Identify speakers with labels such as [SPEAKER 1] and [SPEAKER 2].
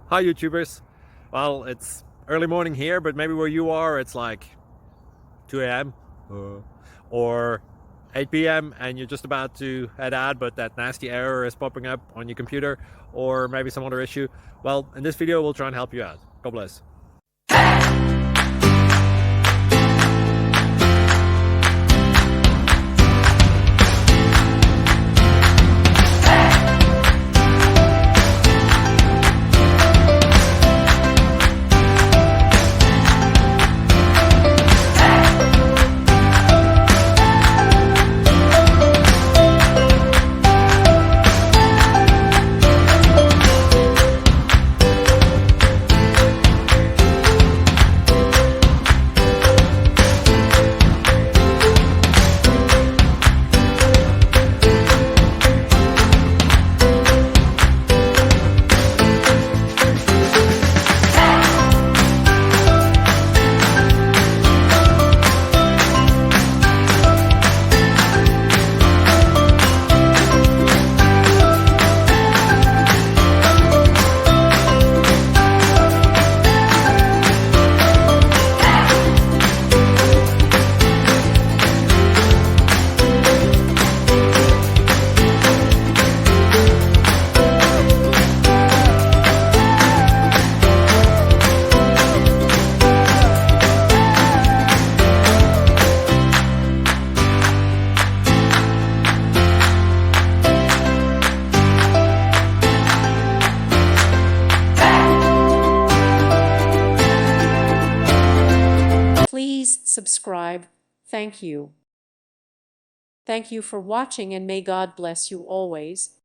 [SPEAKER 1] Hi YouTubers. Well, it's early morning here, but maybe where you are it's like 2 a.m. Or 8 p.m. and you're just about to head out, but that nasty error is popping up on your computer, or maybe some other issue. Well, in this video we'll try and help you out. God bless.
[SPEAKER 2] Please subscribe. Thank you. Thank you for watching, and may God bless you always.